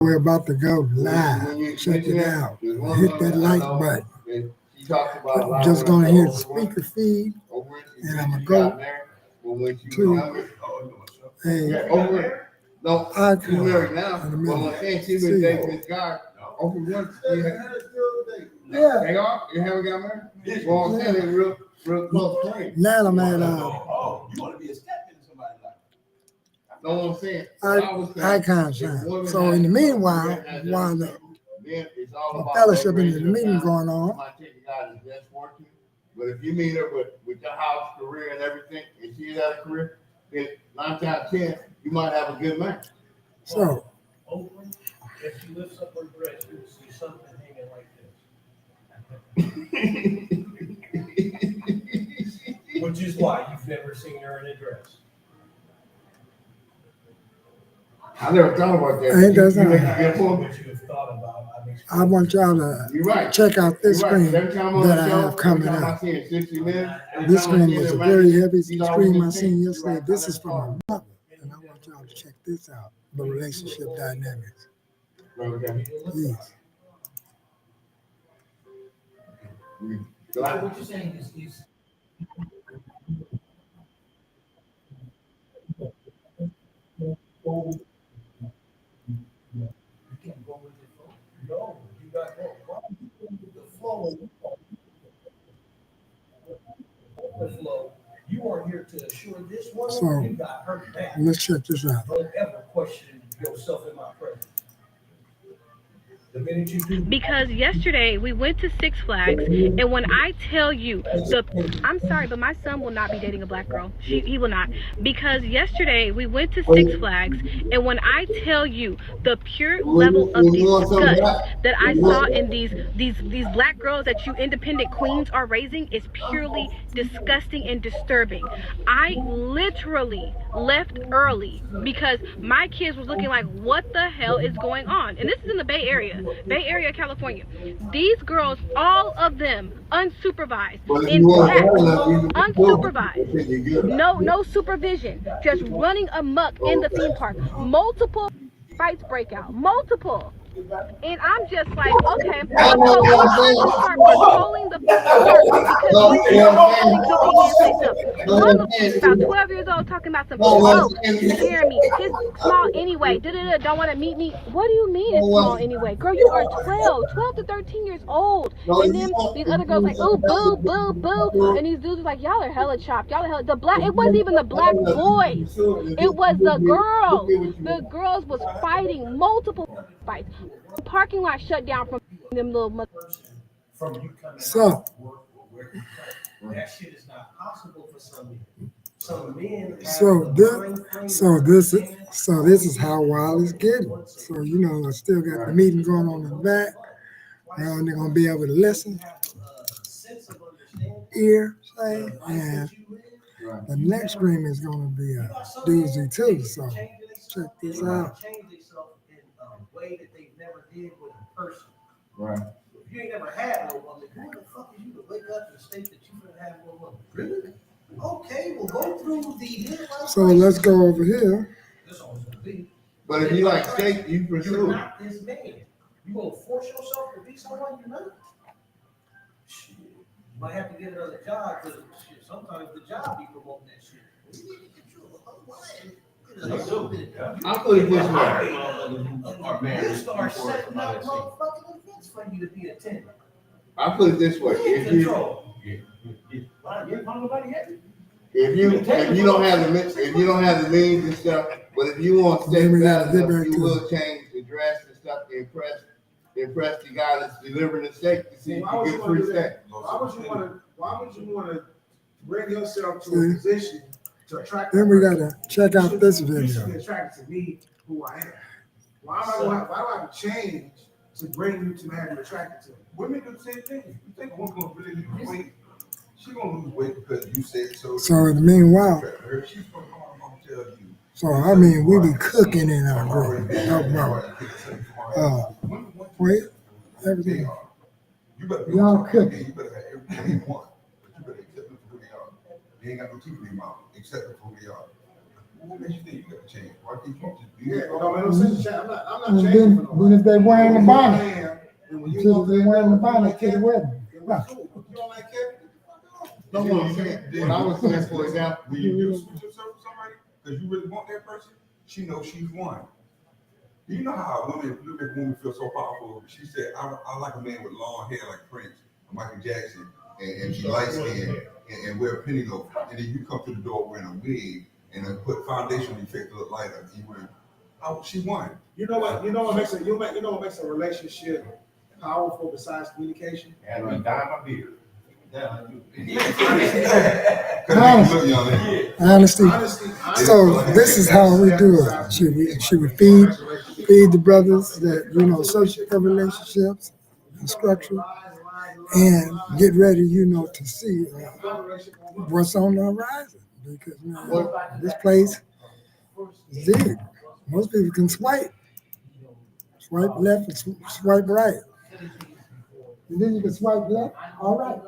We're about to go live. Check it out. Hit that like button. Just gonna hear the speaker feed, and I'm gonna go to a icon in a minute. See ya. Yeah. They are? You haven't got married? Well, I'm saying they're real close friends. Now I'm at you want to be a step into somebody like. know what I'm saying? Icon sign. So in the meanwhile, while the fellowship in the meeting going on, but if you meet her with your house, career, and everything, and she has a career, then 9 times out of 10, you might have a good match. So, if she lifts up her dress, you'll see something hanging like this. Which is why you've never seen her in a dress. I never thought about that. Ain't that I want y'all to check out this screen that I have coming up. This screen was a very heavy screen I seen yesterday. This is from my mother, and I want y'all to check this out, the relationship dynamics. Yes. So what you're saying is you can't go with the flow. No, you got the flow. The flow. You are here to assure this woman So, you got her back. Let's check this out. Don't ever question yourself in my presence. Because yesterday we went to Six Flags, and when I tell you I'm sorry, but my son will not be dating a black girl. He will not. Because yesterday we went to Six Flags, and when I tell you the pure level of disgust that I saw in these black girls that you independent queens are raising is purely disgusting and disturbing. I literally left early because my kids were looking like, what the hell is going on? And this is in the Bay Area, California. These girls, all of them, unsupervised, in black, unsupervised, no supervision, just running amok in the theme park. Multiple fights break out, multiple. And I'm just like, okay, the police had to start patrolling the park because these girls couldn't keep their hands to themselves. One little kid about 12 years old talking about some, oh, you scaring me. His small anyway, don't want to meet me. What do you mean it's small anyway? Girl, you are 12 to 13 years old. And then these other girls like, oh, boo, boo, boo. And these dudes are like, y'all are hella chopped. Y'all are hella, it wasn't even the black boys. It was the girls. The girls was fighting, multiple fights. The parking lot shut down from them little from you coming so out of work or where you come. That shit is not possible for some men. Some men this is how wild it's getting. So you know, I still got the meeting going on in the back. Now they're gonna be able to listen, ear, say, and the next screen is gonna be a doozy too. So check this out. Way that they never did with a person. Right. If you ain't never had no woman, who the fuck is you to wake up and state that you gonna have no woman? Really? Okay, we'll go through the. So let's go over here. But if you like steak, you pursue. You're not this man. You gonna force yourself to be someone you're not? Shit. You might have to get another job because sometimes the job be promoting that shit. You need to get you a wife. I put it this way. You start setting up motherfucking events for you to be attending. I put it this way. If you don't have the means and stuff, but if you want to stay fast enough, you will change the dress and stuff to impress the guy that's delivering the steak to see if you get free steak. Why would you want to bring yourself to a position to attract? Then we gotta check out this video. You should be attracted to me, who I am. Why do I have to change to bring you to have you attracted to me? Women do the same thing. You think a woman gonna really lose weight? She gonna lose weight because you said so. So in the meanwhile, she's gonna tell you. so I mean, we be cooking in our group. Wait, everything. Y'all cooking. You better have everything you want, but you better accept them for who they are. They ain't got no teeth in their mouth. Accept them for who they are. What makes you think you got to change? Why can't you just be Yeah, it? it don't make no sense. I'm not And changing for then nobody. if they wearing the If you're a bonnet, man, and when you until want they that wearing the girl, you bonnet like to the Kevin, wedding. then Right. we're cool. If you don't like Kevin, get the fuck off. No, what I'm saying, what I was saying, for example, When you do switch yourself with somebody, because you really want that person, she knows she's one. You know how women make women feel so powerful? She said, I like a man with long hair like Prince or Michael Jackson, and be light skinned and wear a penny loaf. And then you come to the door wearing a wig and then put foundation effect to look lighter. You wear, oh, she won. You know what makes a relationship powerful besides communication? And I dye my beard. Honesty. So this is how we do it. She would feed the brothers that, you know, social relationships and structure, and get ready, you know, to see what's on the horizon. Because, man, this place is big. Most people can swipe left and swipe right. And then you can swipe left, all right.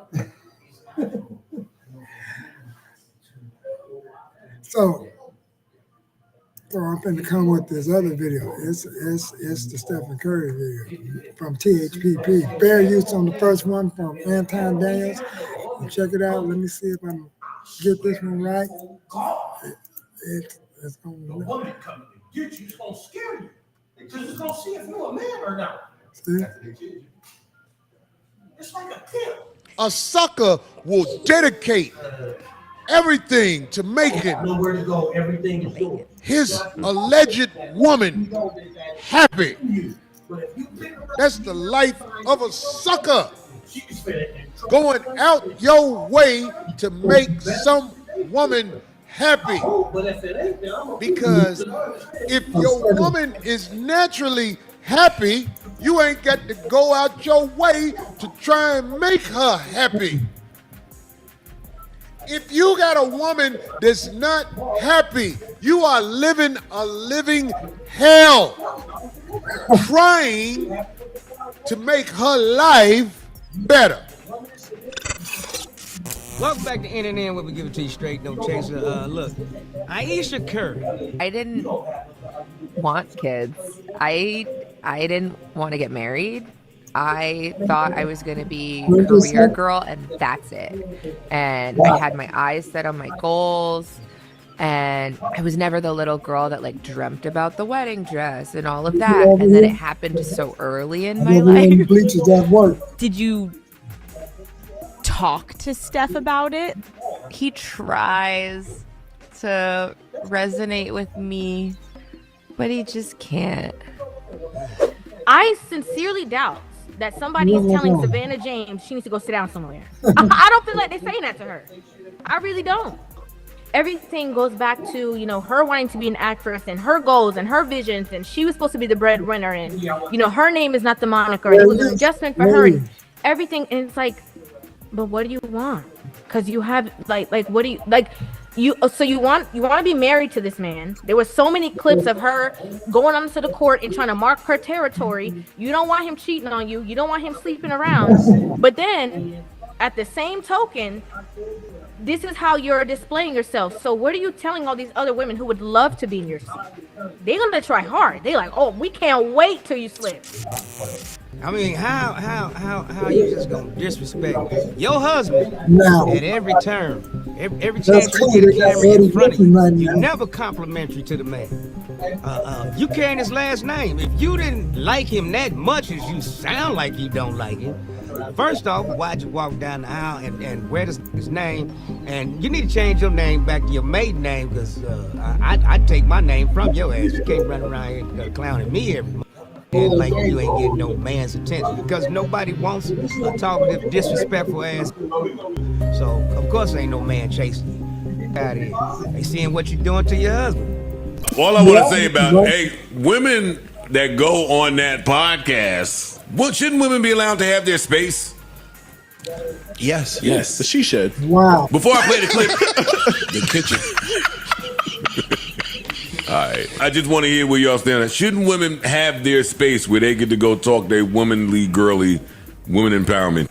So I'm going to come with this other video. It's the Stephen Curry video from THPP. Fair use on the first one from Anton Daniels. Check it out. Let me see if I can get this one right. It's going The woman coming to get you is going to scare you. Because it's going to see if you're a man or not. See? It's like a pimp. A sucker will dedicate everything to making Nowhere to go. Everything is yours. his alleged woman happy. That's the life of a sucker. Going out your way to make some woman happy. Because if your woman is naturally happy, you ain't got to go out your way to try and make her happy. If you got a woman that's not happy, you are living a living hell, trying to make her life better. Welcome back to NNN, where we give it to you straight, no chaser. Look, Ayesha Curry. I didn't want kids. I didn't want to get married. I thought I was going to be a career girl, and that's it. And I had my eyes set on my goals, and I was never the little girl that like dreamt about the wedding dress and all of that. And then it happened so early in my life. Did you talk to Steph about it? He tries to resonate with me, but he just can't. I sincerely doubt that somebody is telling Savannah James she needs to go sit down somewhere. I don't feel like they're saying that to her. I really don't. Everything goes back to, you know, her wanting to be an actress and her goals and her visions, and she was supposed to be the breadwinner, and, you know, her name is not the moniker. It was an adjustment for her and everything. And it's like, but what do you want? Because you have like what do you like? You want to be married to this man. There were so many clips of her going onto the court and trying to mark her territory. You don't want him cheating on you. You don't want him sleeping around. But then, at the same token, this is how you're displaying yourself. So what are you telling all these other women who would love to be in your seat? They're gonna try hard. They're like, oh, we can't wait till you slip. I mean, how you just gonna disrespect your husband at every turn, every chance you get a camera in front of you? You're never complimentary to the man. You carrying his last name. If you didn't like him that much as you sound like you don't like him, first off, why'd you walk down the aisle and wear his name? And you need to change your name back to your maiden name, because I'd take my name from your ass. You can't run around here clowning me every month. And like you ain't getting no man's attention, because nobody wants a talkative, disrespectful ass. So of course ain't no man chasing you. Out here, they seeing what you're doing to your husband. All I want to say about women that go on that podcast, well, shouldn't women be allowed to have their space? Yes, she should. Wow. Before I play the clip, the kitchen. All right. I just want to hear where y'all stand. Shouldn't women have their space where they get to go talk their womanly, girly, women empowerment?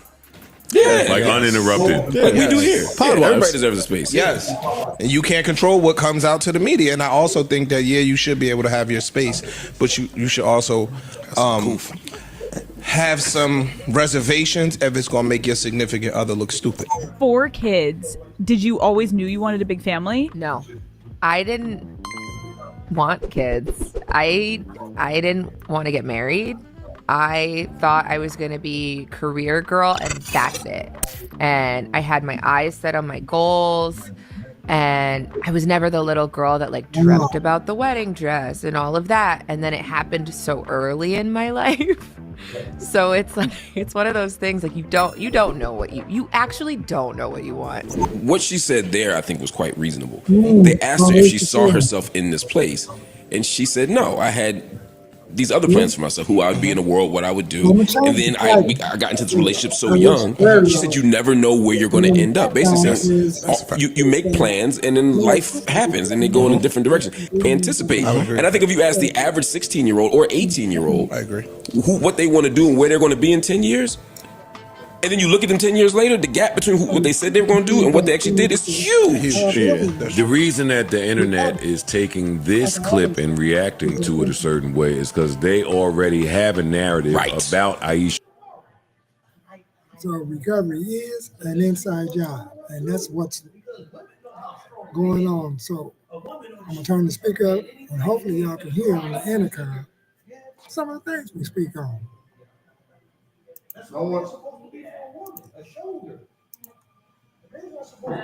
Yeah, like uninterrupted. Like we do here. Pod Everybody wives. deserves a space. Yes. And you can't control what comes out to the media. And I also think that, you should be able to have your space, but you should also have some reservations if it's going to make your significant other look stupid. 4 kids. Did you always knew you wanted a big family? No. I didn't want kids. I didn't want to get married. I thought I was going to be career girl and that's it. And I had my eyes set on my goals. And I was never the little girl that like dreamt about the wedding dress and all of that. And then it happened so early in my life. So it's like, it's one of those things like you don't know what you actually don't know what you want. What she said there, I think, was quite reasonable. They asked her if she saw herself in this place, and she said, no, I had these other plans for myself, who I would be in the world, what I would do. And then I got into this relationship so young. She said, you never know where you're going to end up. Basically saying, you make plans and then life happens and they go in a different direction. Anticipate. And I think if you ask the average 16-year-old or 18-year-old, I agree, what they want to do and where they're going to be in 10 years, and then you look at them 10 years later, the gap between what they said they were going to do and what they actually did is huge. The reason that the internet is taking this clip and reacting to it a certain way is because they already have a narrative about Ayesha. So recovery is an inside job, and that's what's going on. So I'm going to turn the speaker up, and hopefully y'all can hear on the intercom some of the things we speak on. No one. A shoulder. The man's not supposed to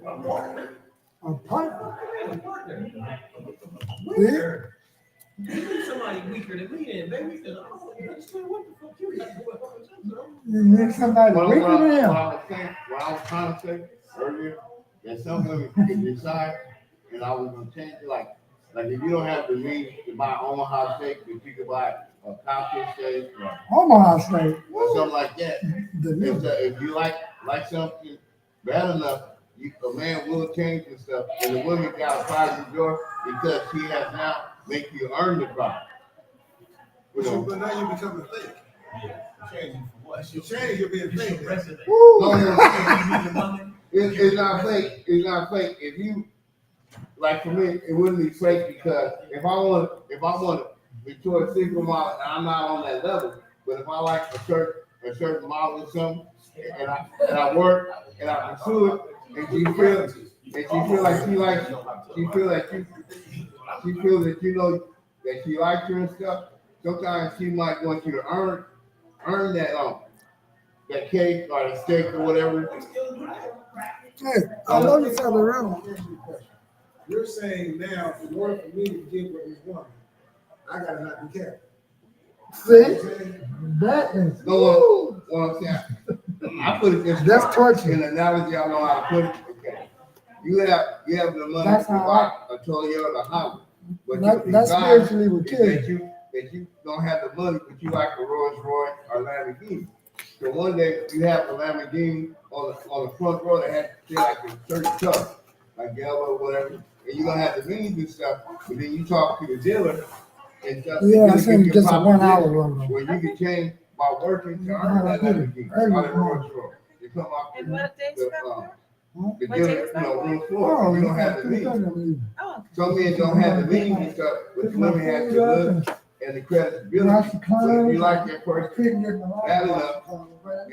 be A partner. weaker. You need somebody weaker than me then, baby. Because I don't understand what the fuck you got going on. You need somebody weaker than him. What I was trying to say earlier, that some women can decide, and I was going to change it, like if you don't have the means to buy Omaha steak, but you can buy a cocktail steak or Omaha steak. something like that. If you like something bad enough, a man will change and stuff, and the woman got a private door because she has now make you earn the product. But now you become a fake. Changing for what? You change, you're being fake. No, it's not fake. It's not fake. If you, like for me, it wouldn't be fake because if I want a Victoria's Secret model, and I'm not on that level, but if I like a certain model or something, and I work and I pursue it, and she feel like she likes you, she feel that you know that she likes you and stuff. Sometimes she might want you to earn that cake or the steak or whatever. Hey, I know you fell around. You're saying now, in order for me to get what we want, I gotta not be careful. See? That is. No, what I'm saying, I put it this way. That's torture. In analogy, I know how to put it. Okay. You have the money to buy a Toyota Honda. But That's spiritually what kills you. That you don't have the money, but you like a Rolls Royce or Lamborghini. So one day you have a Lamborghini on the front row that has like a certain color, like yellow or whatever, and you're gonna have the means and stuff. But then you talk to the dealer and stuff. Yeah, I seen just a 1 hour run. Where you can change by working to earn that Lamborghini or the Rolls Royce. You come off the dealer, room floor. You don't have the means. Some men don't have the means and stuff, but the women have the look and the credibility. So if you like that person bad enough,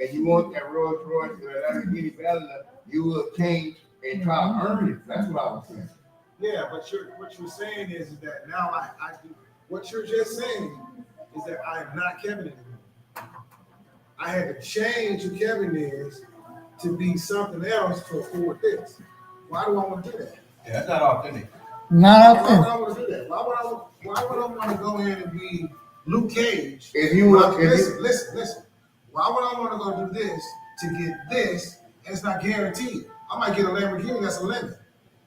and you want that Rolls Royce or that Lamborghini bad enough, you will change and try to earn it. That's what I was saying. Yeah, but what you're saying is that now I do. What you're just saying is that I am not Kevin anymore. I had to change who Kevin is to be something else to afford this. Why do I want to do that? Yeah, that's not authentic. Not Why would I want to do that? Why would I want to go in and be Luke Cage? If you want, listen. Why would I want to go do this to get this? And it's not guaranteed. I might get a Lamborghini. That's a limit.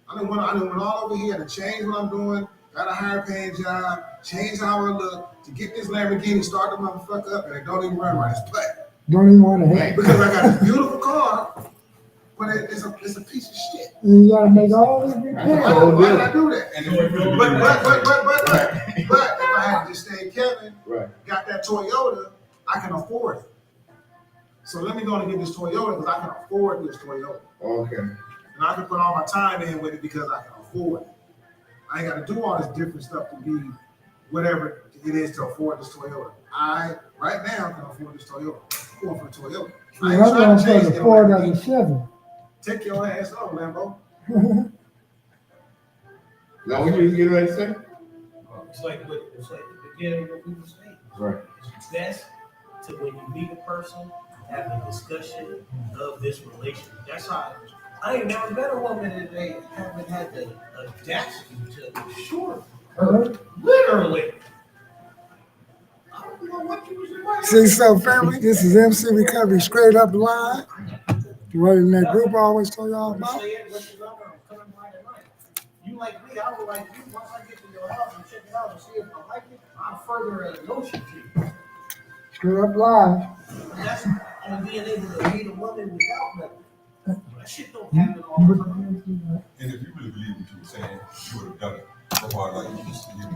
I didn't went all over here to change what I'm doing. Got a higher paying job. Change how I look to get this Lamborghini. Start the motherfucker up, and it don't even run right. It's flat. Don't even want to hate. Because I got a beautiful car, but it's a piece of shit. You gotta make all this repairs. Why did I do that? But if I had just stayed Kevin, got that Toyota, I can afford it. So let me go and get this Toyota because I can afford this Toyota. Okay. And I can put all my time in with it because I can afford it. I ain't got to do all this different stuff to be whatever it is to afford this Toyota. I, right now, can afford this Toyota. I'm going for a Toyota. I ain't trying to change it. Ford on the Chevy. Take your ass up, Lambo. Now, what you get ready to say? It's like the beginning of what we were saying. Right. It's best to, when you meet a person, have a discussion of this relationship. That's how I ain't never met a woman that they haven't had the audacity to assure her. Literally. I don't know what you was invited. See, so family, this is MC Recovery straight up live. What in that group I always tell y'all about. You like me, I would like you. Once I get to your house and check it out and see if I like it, I'll further a notion to you. Straight up live. That's on being able to meet a woman without nothing. That shit don't happen all the time. And if you really believe what you were saying, you would have done it. That's why, like, you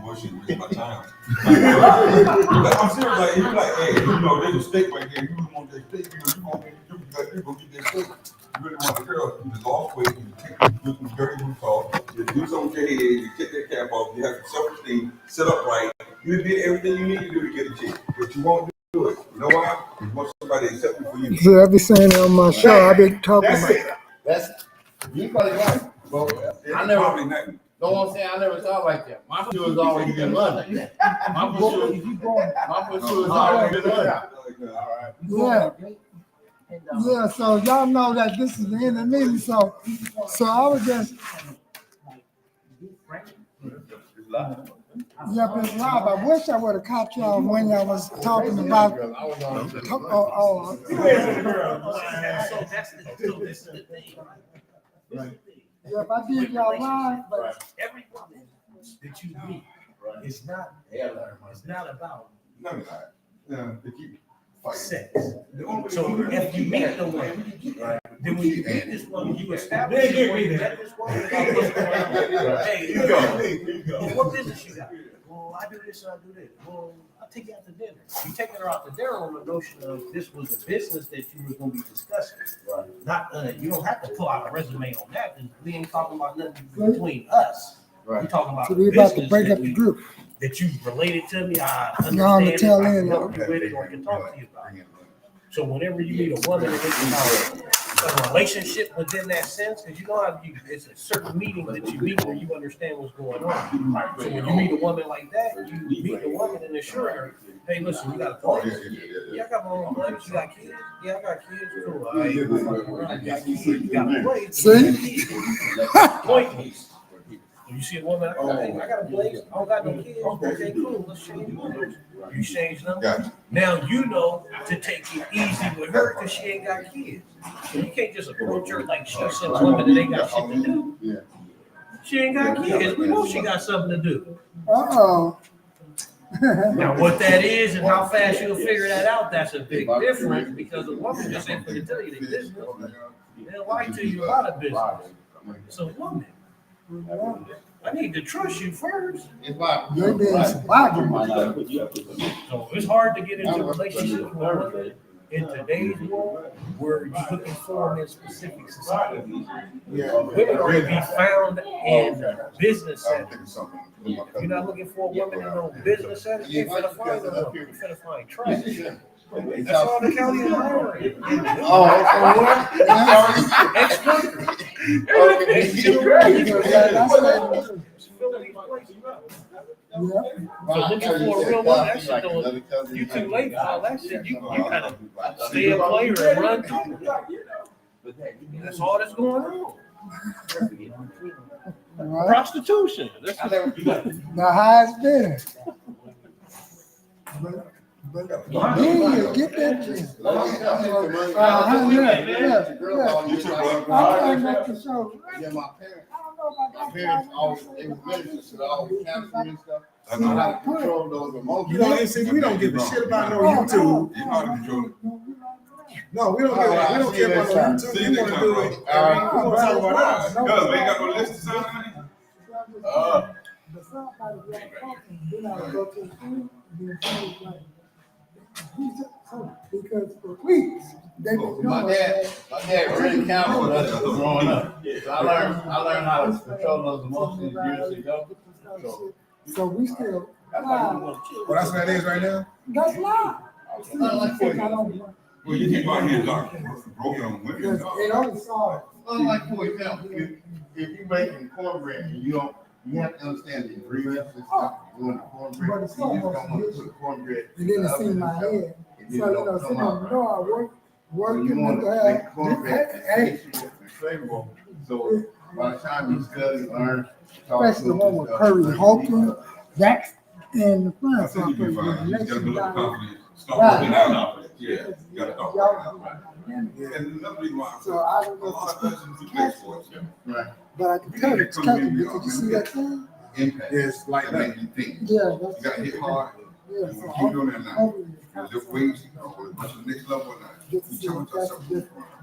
bullshit with my time. Like, I'm serious. Like, you like, hey, you know, there's a steak right there. You really want that steak. You gonna get that steak. You really want the girl. You just lost weight. You do some dirty boots off. You do something with your head. You take that cap off. You have some self-esteem. Sit up right. You did everything you need to do to get a chick, but you won't do it. You know why? You want somebody to accept you for you. See, I be saying it on my show. I be talking That's about. it. That's you probably right. But I never. No, I'm saying I never thought like that. My foot was always been London. My foot was always been London. Yeah. Yeah, so y'all know that this is the end of the meeting. So I was just. Yep, it's live. I wish I would have caught y'all when y'all was talking about. Yeah, if I did y'all live, but every woman that you meet is not about sex. So if you meet the woman, then when you meet this woman, you establish this woman about what's going on. Hey, you go. What business you got? Well, I do this and I do this. Well, I'll take you out to dinner. You taking her out to dinner on the notion of this was the business that you were going to be discussing. Right. Not you don't have to pull out a resume on that. We ain't talking about nothing between us. Right. We're talking about we about to break up the group. That you related to me. I y'all understand to tell it. I in. know you with it or can talk to you about it. So whenever you meet a woman and it's about a relationship within that sense, because you know how it's a certain meeting that you meet where you understand what's going on. Right? So when you meet a woman like that, you meet the woman and assure her, hey, listen, you got a place? Yeah, I got my own place. You got kids? Yeah, I got kids. Cool. All right. You got kids. You got a place. See? Point. You see a woman, I got a place, I don't got no kids. Okay, cool, let's change numbers. You change numbers. Now you know to take it easy with her because she ain't got kids. So you can't just approach her like she's some woman that ain't got shit to do. She ain't got kids. We know she got something to do. Uh-oh. Now what that is and how fast you'll figure that out, that's a big difference because a woman just ain't going to tell you the business. They'll lie to you about a business. It's a woman. I need to trust you first. You're being survivor. So it's hard to get into relationships with women in today's world where you're looking for them in specific societies. Women are to be found in business settings. If you're not looking for a woman in no business setting, you're finna find a woman. You're finna find trash. That's all the county is hiring. So looking for a real woman, that shit don't, you too late for all that shit. You gotta stay a player and run through. That's all that's going on. Right. Prostitution. The highest bidder. But yeah, get that thing. I'm back to show. Yeah, my parents always, they were ministers, so always counseling and stuff. I know how to control those emotions. You know, they say we don't give a shit about no YouTube. You know how to control it. No, we don't care about no YouTube. We want to do it. We want to talk about us. Because we ain't got no list to sign. Because for weeks, they been My knowing dad really counseled us growing up. So I learned how to control those emotions years ago. So we still. Well, that's what that is right now. That's live. Well, you keep out here like broken on women. Because it only saw. Like for example, if you're making cornbread and you have to understand the ingredients and stuff. Doing the cornbread, you just don't want to put cornbread. And then it's in my head. So sitting on the door, I working you want to to have. make cornbread and flavorful. So by the time you study, learn, Especially the one with Curry Hawkins, that's in the front. I So I think put you'll be fine. You just gotta build up the down. confidence. Start working out. Yeah, you gotta start working out. And another reason why So I don't a know lot if of it's us do catch, sports. right. but I can tell it's catching because you see that thing? Impact. Yes, like That that. make you think. Yeah, You that's. gotta hit hard. Yeah, You so keep doing that now. hopefully You lift weights, you go to the next level or not. get to You see challenge that's yourself.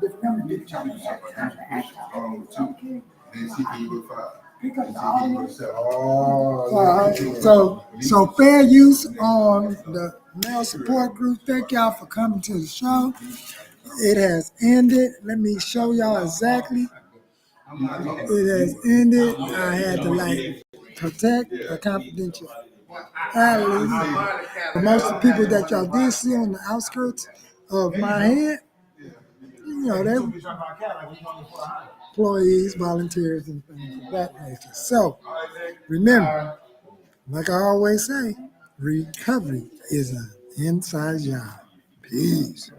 different number. You need to challenge yourself by doing some push-ups. Start on with 2. Then see can you go to 5. Pick up Then the see can you go to audio. 7. So fair use on the male support group. Thank y'all for coming to the show. It has ended. Let me show y'all exactly. It has ended. I had to protect the confidentiality. But most of the people that y'all did see on the outskirts of my head, they were employees, volunteers, and things of that nature. So remember, like I always say, recovery is an inside job. Peace.